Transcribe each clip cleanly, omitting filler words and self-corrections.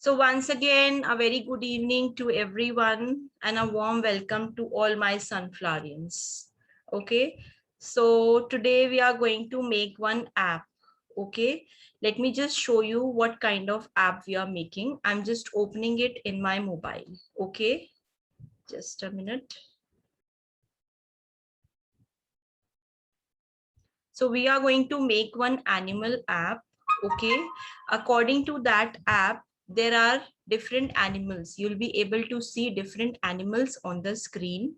So once again, a very good evening to everyone and a warm welcome to all my sunflowerians. Okay, so today we are going to make one app. Okay, let me just show you what kind of app we are making. I'm just opening it in my mobile. Okay, just a minute. So we are going to make one animal app. Okay, according to that app, there are different animals. You'll be able to see different animals on the screen.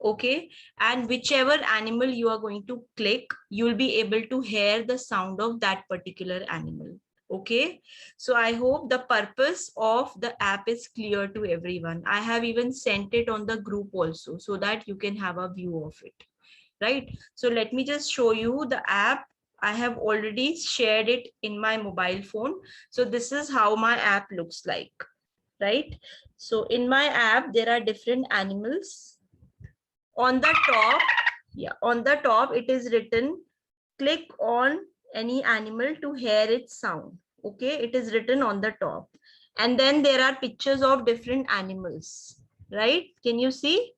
Okay, and whichever animal you are going to click, you'll be able to hear the sound of that particular animal. Okay, so I hope the purpose of the app is clear to everyone. I have even sent it on the group also so that you can have a view of it, right? So let me just show you the app. I have already shared it in my mobile phone. So this is how my app looks like, right? So in my app, there are different animals. On the top, yeah, on the top, it is written, click on any animal to hear its sound. Okay, it is written on the top. And then there are pictures of different animals, right? Can you see?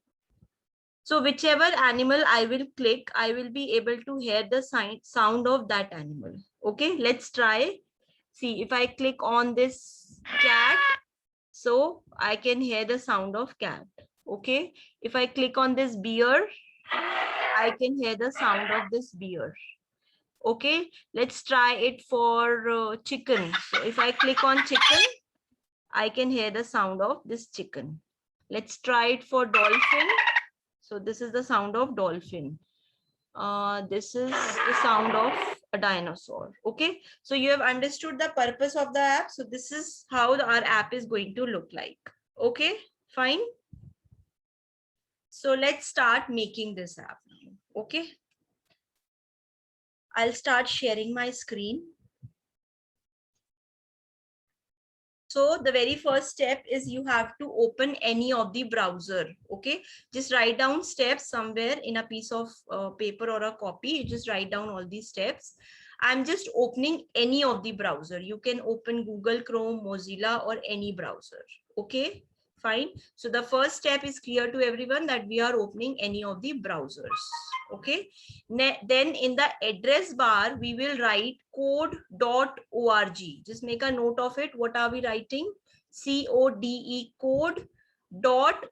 So whichever animal I will click, I will be able to hear the sound of that animal. Okay, let's try. See, if I click on this cat, so I can hear the sound of cat. Okay, if I click on this bear, I can hear the sound of this bear. Okay, let's try it for chicken. So if I click on chicken, I can hear the sound of this chicken. Let's try it for dolphin. So this is the sound of dolphin. This is the sound of a dinosaur. Okay, so you have understood the purpose of the app. So this is how our app is going to look like. Okay, fine. So let's start making this app now. Okay, I'll start sharing my screen. So the very first step is you have to open any of the browser. Okay, just write down steps somewhere in a piece of paper or a copy. You just write down all these steps. I'm just opening any of the browser. You can open Google Chrome, Mozilla, or any browser. Okay, fine. So the first step is clear to everyone that we are opening any of the browsers. Okay, then in the address bar, we will write code.org. Just make a note of it. What are we writing? CODE code.org.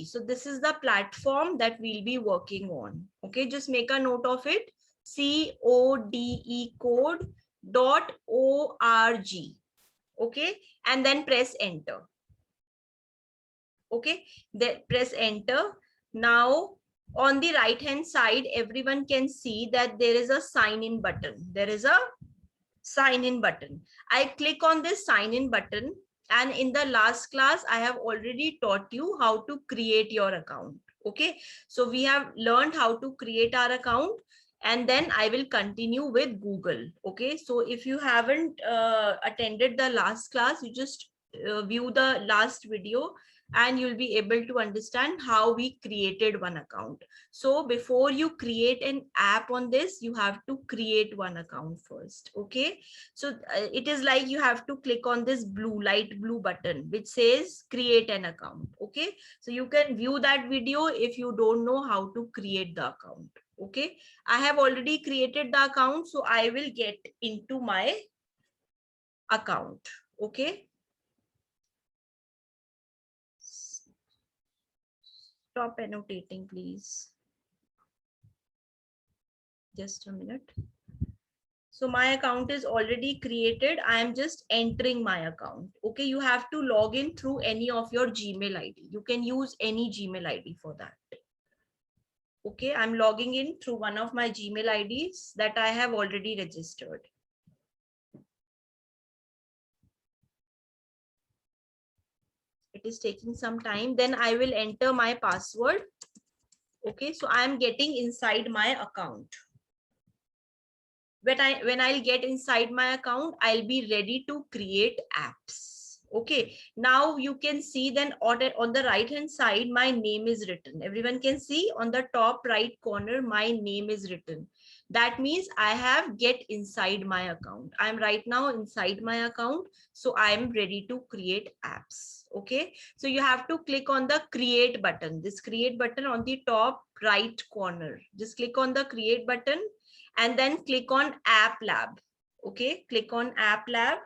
So this is the platform that we'll be working on. Okay, just make a note of it. CODE code.org. Okay, and then press enter. Okay, then press enter. Now on the right hand side, everyone can see that there is a sign in button. There is a sign in button. I click on this sign in button, and in the last class I have already taught you how to create your account. Okay, so we have learned how to create our account, and then I will continue with Google. Okay, so if you haven't attended the last class, you just view the last video and you'll be able to understand how we created one account. So before you create an app on this, you have to create one account first. Okay, so it is like you have to click on this light blue button which says create an account. Okay, so you can view that video if you don't know how to create the account. Okay, I have already created the account, so I will get into my account. Okay, stop annotating please. Just a minute. So my account is already created. I am just entering my account. Okay, you have to log in through any of your Gmail ID. You can use any Gmail ID for that. Okay, I'm logging in through one of my Gmail IDs that I have already registered. It is taking some time. Then I will enter my password. Okay, so I'm getting inside my account. When I'll get inside my account, I'll be ready to create apps. Okay, now you can see then on the right hand side, my name is written. Everyone can see on the top right corner, my name is written. That means I have get inside my account. I'm right now inside my account. So I'm ready to create apps. Okay. So you have to click on the create button, this create button on the top right corner. Just click on the create button and then click on app lab. Okay. Click on app lab.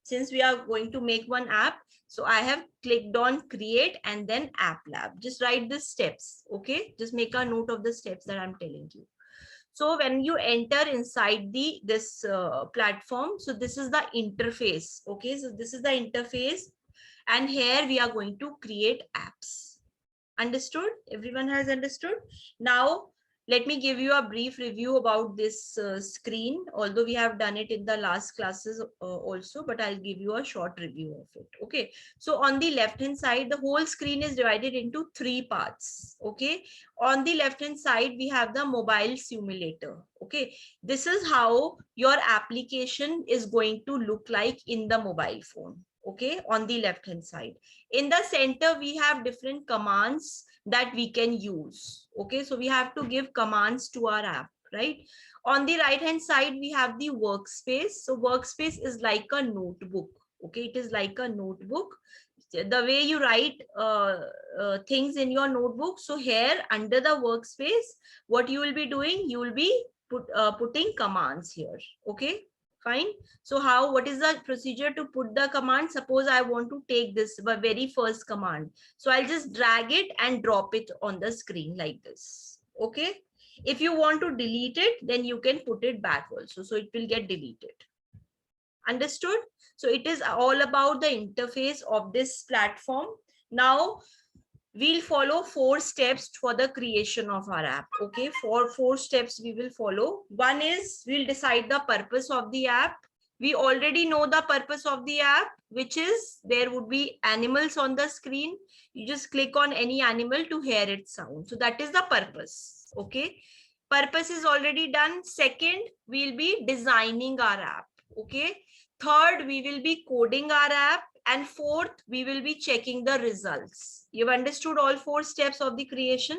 Since we are going to make one app, so I have clicked on create and then app lab. Just write the steps. Okay. Just make a note of the steps that I'm telling you. So when you enter inside this platform, so this is the interface. Okay, so this is the interface, and here we are going to create apps. Understood? Everyone has understood? Now let me give you a brief review about this screen, although we have done it in the last classes also, but I'll give you a short review of it. Okay, so on the left hand side, the whole screen is divided into 3 parts. Okay, on the left hand side, we have the mobile simulator. Okay, this is how your application is going to look like in the mobile phone. Okay, on the left hand side. In the center, we have different commands that we can use. Okay, so we have to give commands to our app, right? On the right hand side, we have the workspace. So workspace is like a notebook. Okay, it is like a notebook. The way you write things in your notebook. So here under the workspace, what you will be doing, you will be putting commands here. Okay, fine. So what is the procedure to put the command? Suppose I want to take this very first command. So I'll just drag it and drop it on the screen like this. Okay. If you want to delete it, then you can put it back also. So it will get deleted. Understood? So it is all about the interface of this platform. Now we'll follow 4 steps for the creation of our app. Okay, four steps we will follow. One is we'll decide the purpose of the app. We already know the purpose of the app, which is there would be animals on the screen. You just click on any animal to hear its sound. So that is the purpose. Okay, purpose is already done. Second, we'll be designing our app. Okay, third, we will be coding our app. And fourth, we will be checking the results. You've understood all 4 steps of the creation.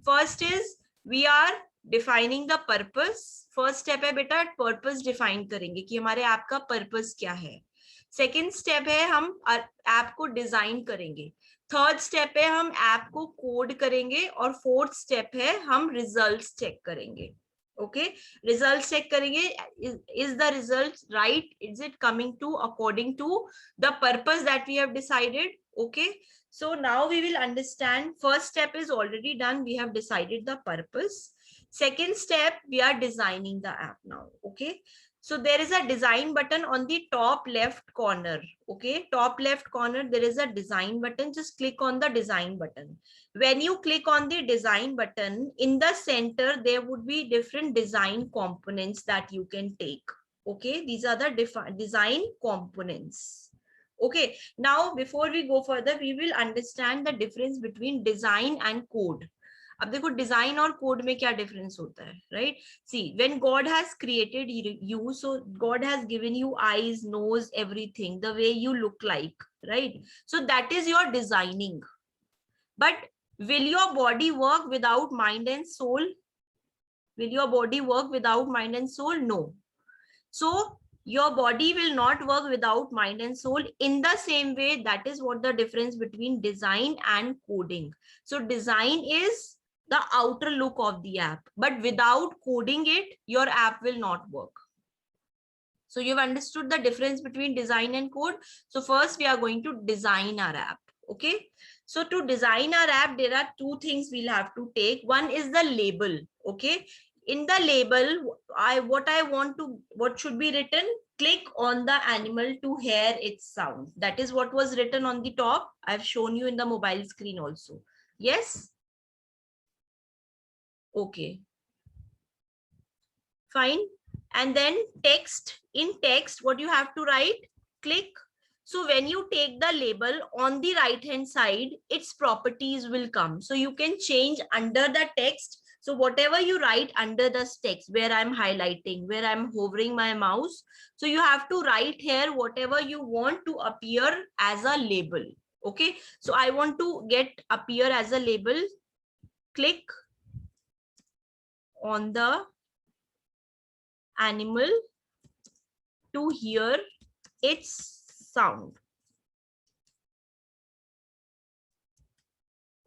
First is we are defining the purpose. First step है बेटा purpose define करेंगे कि हमारे app का purpose क्या है. Second step है हम ऐप को डिजाइन करेंगे. थर्ड स्टेप है हम ऐप को कोड करेंगे और फोर्थ स्टेप है हम रिजल्ट्स चेक करेंगे. Okay, results check करेंगे. Is the result right? Is it coming to according to the purpose that we have decided? Okay, so now we will understand. First step is already done. We have decided the purpose. Second step, we are designing the app now. Okay, so there is a design button on the top left corner. Okay, top left corner, there is a design button. Just click on the design button. When you click on the design button, in the center, there would be different design components that you can take. Okay, these are the design components. Okay, now before we go further, we will understand the difference between design and code. अब देखो design और code में क्या difference होता है, right? See when God has created you, so God has given you eyes, nose, everything, the way you look like, right? So that is your designing. But will your body work without mind and soul? Will your body work without mind and soul? No. So your body will not work without mind and soul. In the same way, that is what the difference between design and coding. So design is the outer look of the app, but without coding it, your app will not work. So you've understood the difference between design and code. So first we are going to design our app. Okay, so to design our app, there are 2 things we'll have to take. One is the label. Okay, in the label, what should be written? Click on the animal to hear its sound. That is what was written on the top. I've shown you in the mobile screen also. Yes. Okay, fine. And then text. In text, what you have to write? Click. So when you take the label on the right hand side, its properties will come. So you can change under the text. So whatever you write under the text, where I'm highlighting, where I'm hovering my mouse, so you have to write here whatever you want to appear as a label. Okay, so I want to get appear as a label. Click on the animal to hear its sound.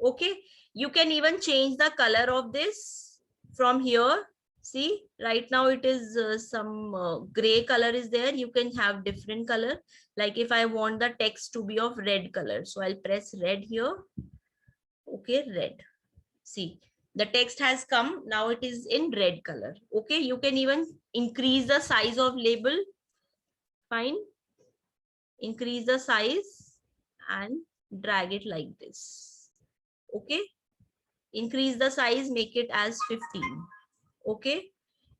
Okay, you can even change the color of this from here. See, right now it is some gray color is there. You can have different color. Like if I want the text to be of red color, so I'll press red here. Okay, red. See, the text has come. Now it is in red color. Okay, you can even increase the size of label. Fine. Increase the size and drag it like this. Okay. Increase the size, make it as 15. Okay.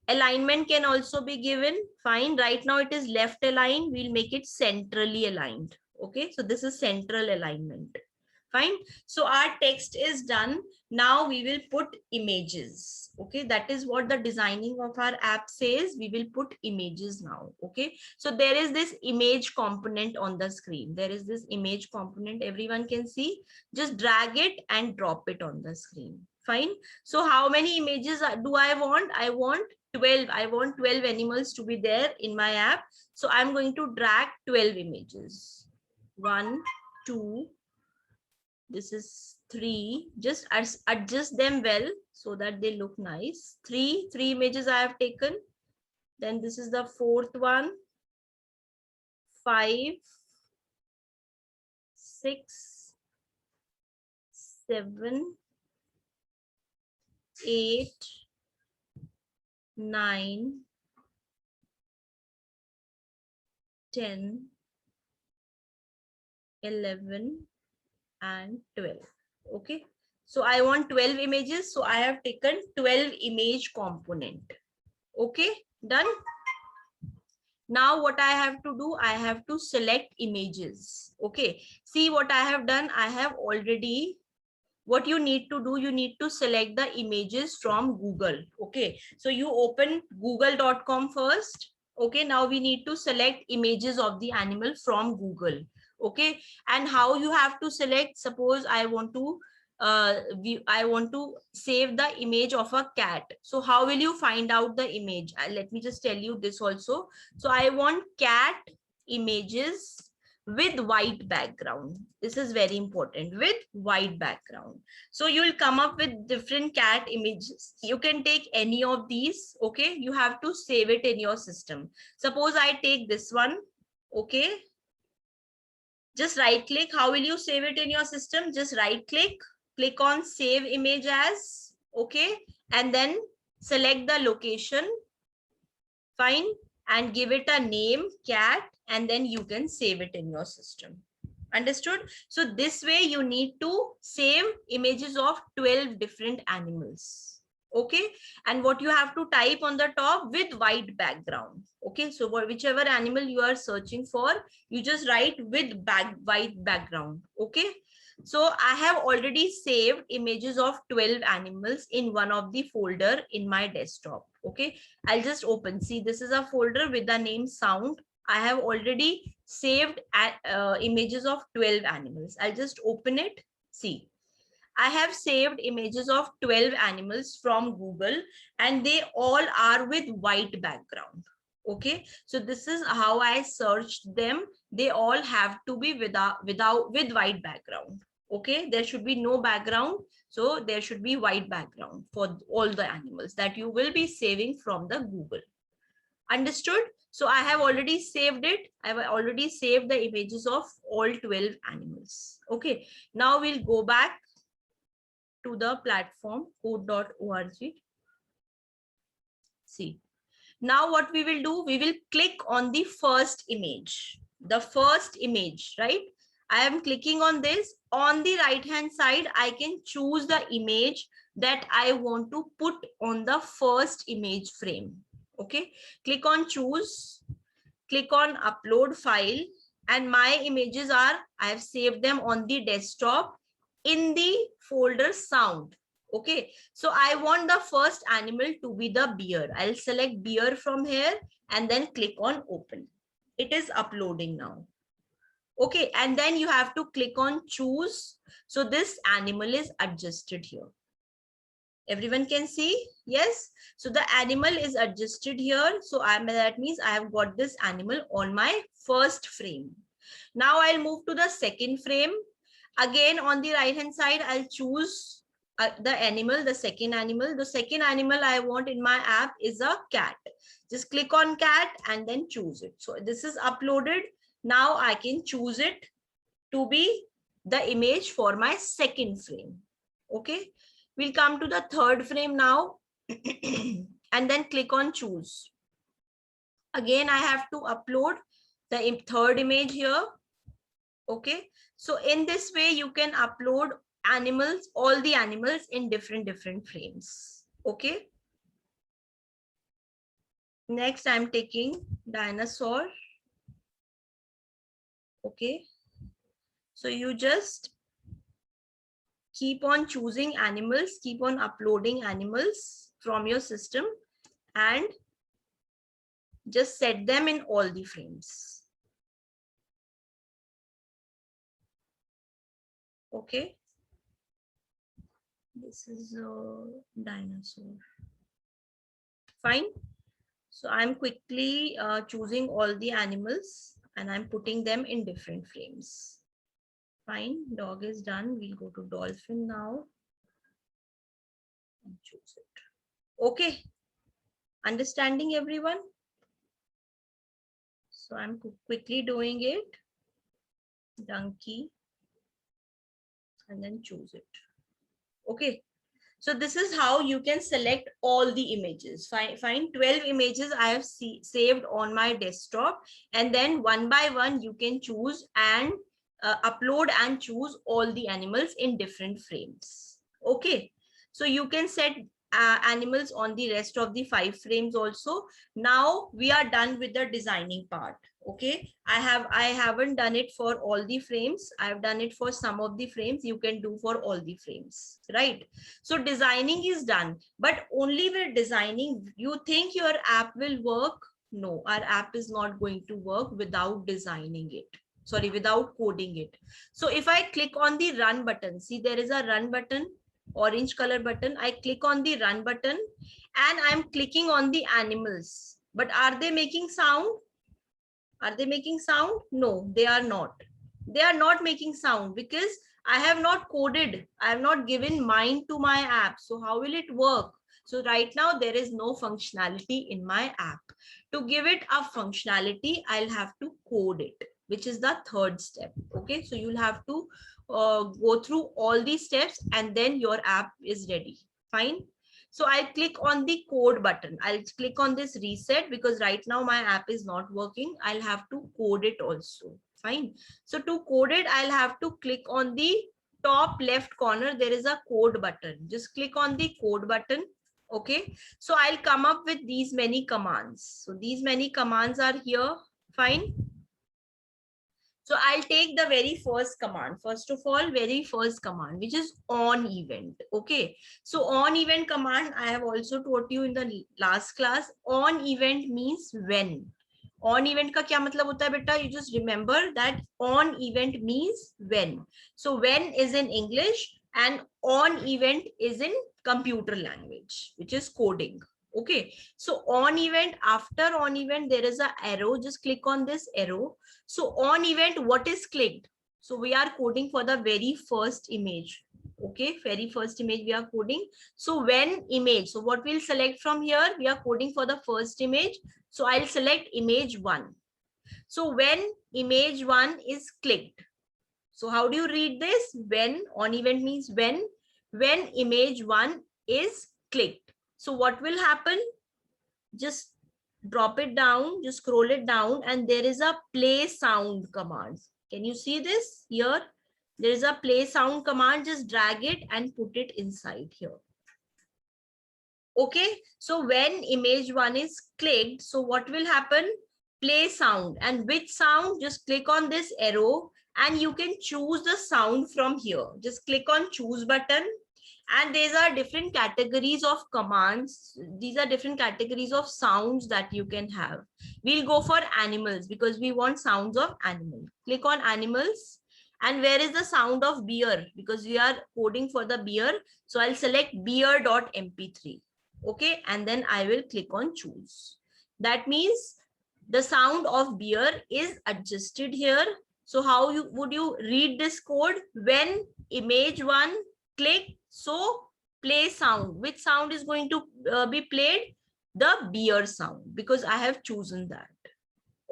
Alignment can also be given. Fine. Right now it is left aligned. We'll make it centrally aligned. Okay. So this is central alignment. Fine. So our text is done. Now we will put images. Okay. That is what the designing of our app says. We will put images now. Okay. So there is this image component on the screen. There is this image component. Everyone can see. Just drag it and drop it on the screen. Fine. So how many images do I want? I want 12. I want 12 animals to be there in my app. So I'm going to drag 12 images. 1, 2, this is 3. Just adjust them well so that they look nice. Three images I have taken. Then this is the fourth one. 5, 6, 7, 8, 9, 10, 11, and 12. Okay, so I want 12 images, so I have taken 12 image component. Okay, done. Now what I have to do, I have to select images. Okay, see what I have done. I have already, what you need to do, you need to select the images from Google. Okay, so you open google.com first. Okay, now we need to select images of the animal from Google. Okay, and how you have to select, suppose I want to save the image of a cat. So how will you find out the image? Let me just tell you this also. So I want cat images with white background. This is very important, with white background. So you will come up with different cat images. You can take any of these. Okay, you have to save it in your system. Suppose I take this one. Okay, just right click. How will you save it in your system? Just right click on save image as. Okay, and then select the location. Fine, and give it a name, cat, and then you can save it in your system. Understood? So this way you need to save images of 12 different animals. Okay, and what you have to type on the top, with white background. Okay, so for whichever animal you are searching for, you just write with white background. Okay, so I have already saved images of 12 animals in one of the folder in my desktop. Okay, I'll just open. See, this is a folder with the name sound. I have already saved images of 12 animals. I'll just open it. See, I have saved images of 12 animals from Google, and they all are with white background. Okay, so this is how I searched them. They all have to be with white background. Okay, there should be no background. So there should be white background for all the animals that you will be saving from the Google. Understood? So I have already saved it. I have already saved the images of all 12 animals. Okay, now we'll go back to the platform code.org. See, now what we will do, we will click on the first image. The first image, right? I am clicking on this. On the right hand side, I can choose the image that I want to put on the first image frame. Okay, click on choose, click on upload file, and my images are, I have saved them on the desktop in the folder sound. Okay, so I want the first animal to be the bear. I'll select bear from here and then click on open. It is uploading now. Okay, and then you have to click on choose. So this animal is adjusted here. Everyone can see? Yes. So the animal is adjusted here. So that means I have got this animal on my first frame. Now I'll move to the second frame. Again, on the right hand side, I'll choose the animal, the second animal. The second animal I want in my app is a cat. Just click on cat and then choose it. So this is uploaded. Now I can choose it to be the image for my second frame. Okay. We'll come to the third frame now and then click on choose. Again, I have to upload the third image here. Okay. So in this way, you can upload animals, all the animals in different frames. Okay. Next, I'm taking dinosaur. Okay. So you just keep on choosing animals, keep on uploading animals from your system and just set them in all the frames. Okay. This is a dinosaur. Fine. So I'm quickly choosing all the animals and I'm putting them in different frames. Fine, dog is done. We'll go to dolphin now and choose it. Okay. Understanding, everyone? So I'm quickly doing it. Donkey. And then choose it. Okay. So this is how you can select all the images. Fine, 12 images I have saved on my desktop. And then one by one, you can choose and upload and choose all the animals in different frames. Okay. So you can set animals on the rest of the 5 frames also. Now we are done with the designing part. Okay, I haven't done it for all the frames. I've done it for some of the frames. You can do for all the frames, right? So designing is done, but only with designing, you think your app will work? No, our app is not going to work without designing it. Sorry, without coding it. So if I click on the run button, see there is a run button, orange color button. I click on the run button and I'm clicking on the animals. But are they making sound? Are they making sound? No, they are not. They are not making sound because I have not coded. I have not given mind to my app. So how will it work? So right now there is no functionality in my app. To give it a functionality, I'll have to code it, which is the third step. Okay, so you'll have to go through all these steps and then your app is ready. Fine. So I'll click on the code button. I'll click on this reset because right now my app is not working. I'll have to code it also. Fine. So to code it, I'll have to click on the top left corner. There is a code button. Just click on the code button. Okay. So I'll come up with these many commands. So these many commands are here. Fine. So I'll take the very first command. First of all, very first command, which is on event. Okay. So on event command, I have also taught you in the last class. On event means when. On event का क्या मतलब होता है बेटा? You just remember that on event means when. So when is in English and on event is in computer language, which is coding. Okay. So on event, after on event, there is an arrow. Just click on this arrow. So on event, what is clicked? So we are coding for the very first image. Okay, very first image we are coding. So when image, so what we'll select from here, we are coding for the first image. So I'll select image 1. So when image 1 is clicked. So how do you read this? When, on event means when image 1 is clicked. So what will happen? Just drop it down, just scroll it down, and there is a play sound command. Can you see this here? There is a play sound command. Just drag it and put it inside here. Okay, so when image 1 is clicked, so what will happen? Play sound. And which sound? Just click on this arrow and you can choose the sound from here. Just click on choose button. And these are different categories of commands. These are different categories of sounds that you can have. We'll go for animals because we want sounds of animal. Click on animals And where is the sound of beer? Because we are coding for the beer. So I'll select beer.mp3. Okay. And then I will click on choose. That means the sound of beer is adjusted here. So how would you read this code? When image 1 click, so play sound. Which sound is going to be played? The beer sound, because I have chosen that.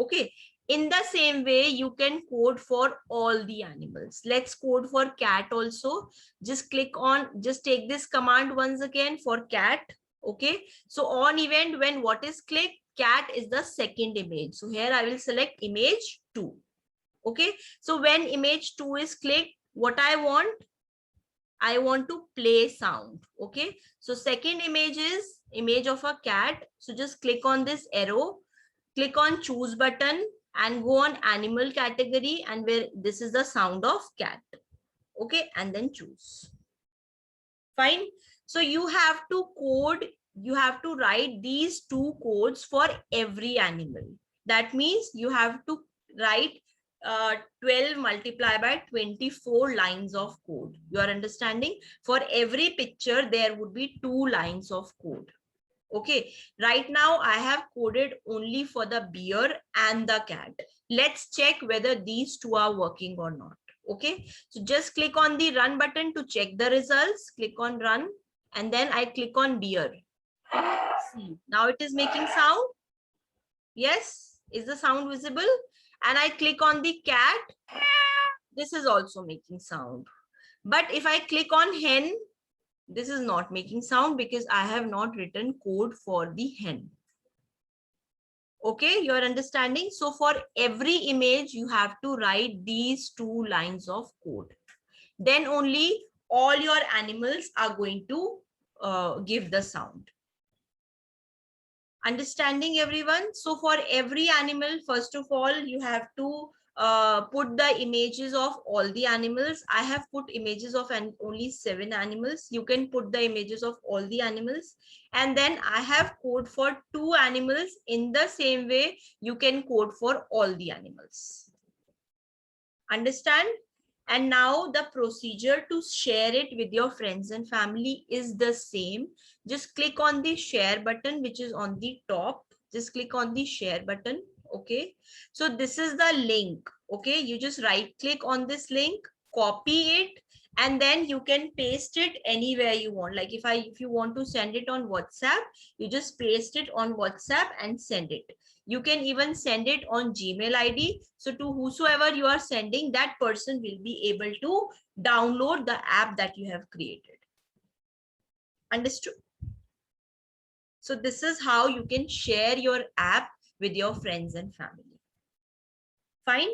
Okay. In the same way, you can code for all the animals. Let's code for cat also. Just take this command once again for cat. Okay. So on event, when what is clicked, cat is the second image. So here I will select image 2. Okay. So when image 2 is clicked, what I want to play sound. Okay. So second image is image of a cat. So just click on this arrow, click on choose button and go on animal category, and where this is the sound of cat. Okay. And then choose. Fine. So you have to write these 2 codes for every animal. That means you have to write 12 multiplied by 24 lines of code. You are understanding? For every picture, there would be 2 lines of code. Okay, right now I have coded only for the beer and the cat. Let's check whether these 2 are working or not. Okay, so just click on the run button to check the results. Click on run and then I click on beer. See, now it is making sound. Yes, is the sound visible? And I click on the cat. This is also making sound. But if I click on hen, this is not making sound because I have not written code for the hen. Okay, you're understanding? So for every image, you have to write these 2 lines of code. Then only all your animals are going to give the sound. Understanding, everyone? So for every animal, first of all, you have to put the images of all the animals. I have put images of only 7 animals. You can put the images of all the animals. And then I have code for 2 animals. In the same way, you can code for all the animals. Understand? And now the procedure to share it with your friends and family is the same. Just click on the share button, which is on the top. Just click on the share button. Okay. So this is the link. Okay. You just right click on this link, copy it, and then you can paste it anywhere you want. Like if you want to send it on WhatsApp, you just paste it on WhatsApp and send it. You can even send it on Gmail ID. So to whosoever you are sending, that person will be able to download the app that you have created. Understood? So this is how you can share your app with your friends and family. Fine?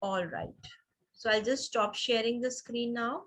All right. So I'll just stop sharing the screen now.